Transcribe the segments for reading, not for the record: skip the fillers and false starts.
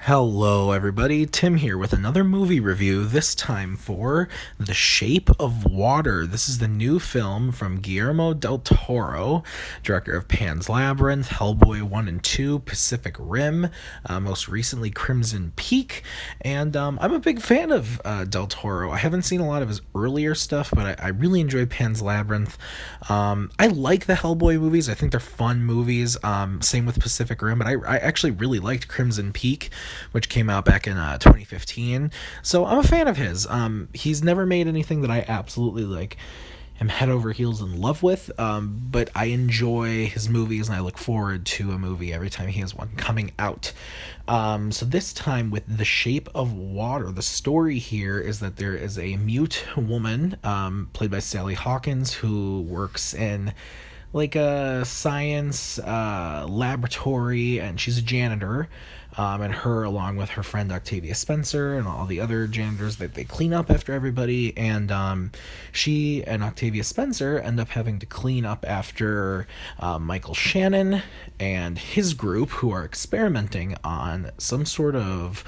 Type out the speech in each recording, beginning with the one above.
Hello, everybody. Tim here with another movie review, this time for The Shape of Water. This is the new film from Guillermo Del Toro, director of Pan's Labyrinth, Hellboy 1 and 2, Pacific Rim, most recently Crimson Peak. And I'm a big fan of Del Toro. I haven't seen a lot of his earlier stuff, but I really enjoy Pan's Labyrinth. I like the Hellboy movies, I think they're fun movies. Same with Pacific Rim, but I actually really liked Crimson Peak, which came out back in 2015. So I'm a fan of his. He's never made anything that I absolutely like am head over heels in love with, but I enjoy his movies and I look forward to a movie every time he has one coming out. So this time with The Shape of Water, the story here is that there is a mute woman, played by Sally Hawkins, who works in like a science laboratory, and she's a janitor. And her, along with her friend Octavia Spencer and all the other janitors, that they clean up after everybody. And she and Octavia Spencer end up having to clean up after Michael Shannon and his group, who are experimenting on some sort of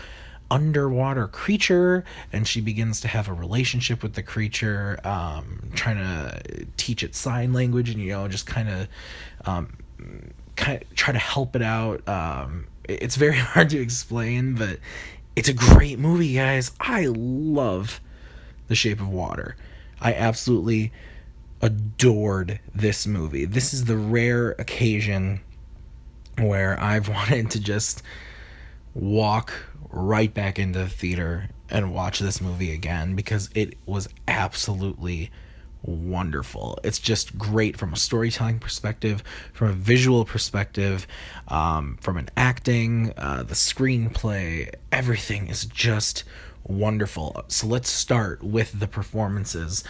underwater creature, and she begins to have a relationship with the creature, trying to teach it sign language, and just kind of try to help it out. It's very hard to explain, but it's a great movie, guys. I love The Shape of Water. I absolutely adored this movie. This is the rare occasion where I've wanted to just walk right back into the theater and watch this movie again, because it was absolutely wonderful. It's just great from a storytelling perspective, from a visual perspective, from an acting, the screenplay. Everything is just wonderful. So let's start with the performances.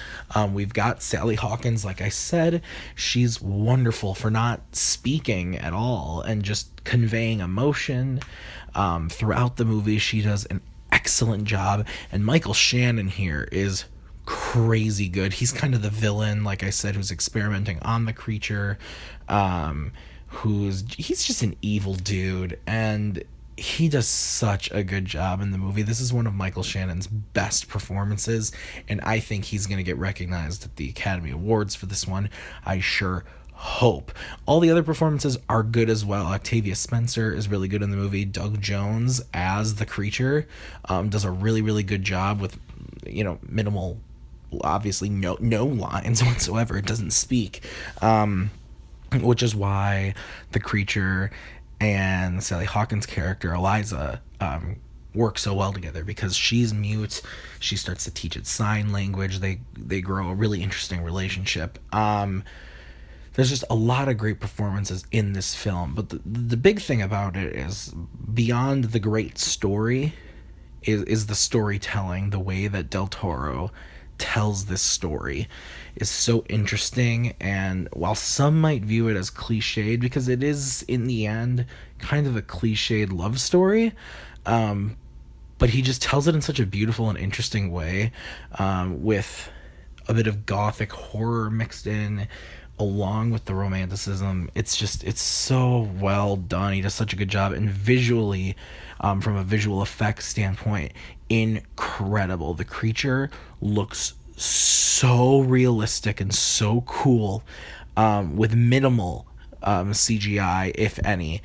We've got Sally Hawkins, like I said. She's wonderful for not speaking at all and just conveying emotion. Throughout the movie, she does an excellent job. And Michael Shannon here is crazy good. He's kind of the villain, like I said, who's experimenting on the creature. He's just an evil dude, and he does such a good job in the movie. This is one of Michael Shannon's best performances, and I think he's going to get recognized at the Academy Awards for this one. I sure hope. All the other performances are good as well. Octavia Spencer is really good in the movie. Doug Jones as the creature does a really, really good job with minimal, obviously no lines whatsoever. It doesn't speak, which is why the creature and Sally Hawkins' character Eliza work so well together, because she's mute. She starts to teach it sign language. They grow a really interesting relationship. There's just a lot of great performances in this film, but the big thing about it is, beyond the great story, is the storytelling. The way that Del Toro tells this story is so interesting, and while some might view it as cliched, because it is in the end kind of a cliched love story, but he just tells it in such a beautiful and interesting way, with a bit of gothic horror mixed in along with the romanticism. It's so well done. He does such a good job, and visually, from a visual effects standpoint, incredible. The creature looks so realistic and so cool, with minimal CGI, if any.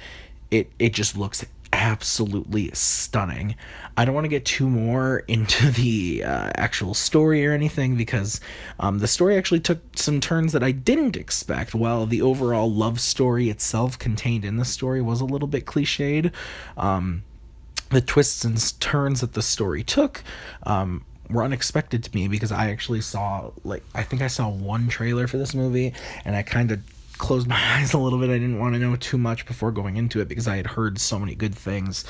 It just looks absolutely stunning. I don't want to get too more into the actual story or anything, because the story actually took some turns that I didn't expect. While the overall love story itself contained in the story was a little bit cliched, the twists and turns that the story took were unexpected to me, because I actually saw, I think I saw one trailer for this movie, and I kind of closed my eyes a little bit. I didn't want to know too much before going into it, because I had heard so many good things.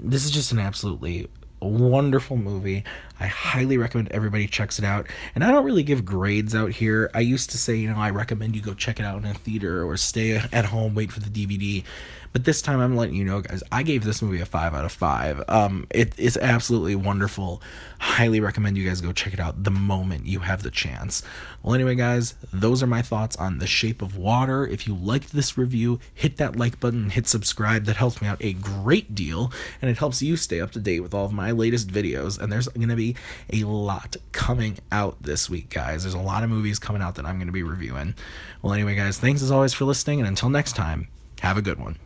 This is just an absolutely wonderful movie. I highly recommend everybody checks it out. And I don't really give grades out here. I used to say, I recommend you go check it out in a theater or stay at home, wait for the DVD. But this time I'm letting you know, guys, I gave this movie a 5 out of 5. It is absolutely wonderful. Highly recommend you guys go check it out the moment you have the chance. Well, anyway, guys, those are my thoughts on The Shape of Water. If you liked this review, hit that like button, hit subscribe. That helps me out a great deal, and it helps you stay up to date with all of my latest videos. And there's going to be a lot coming out this week, guys. There's a lot of movies coming out that I'm going to be reviewing. Well, anyway, guys, thanks as always for listening, and until next time, have a good one.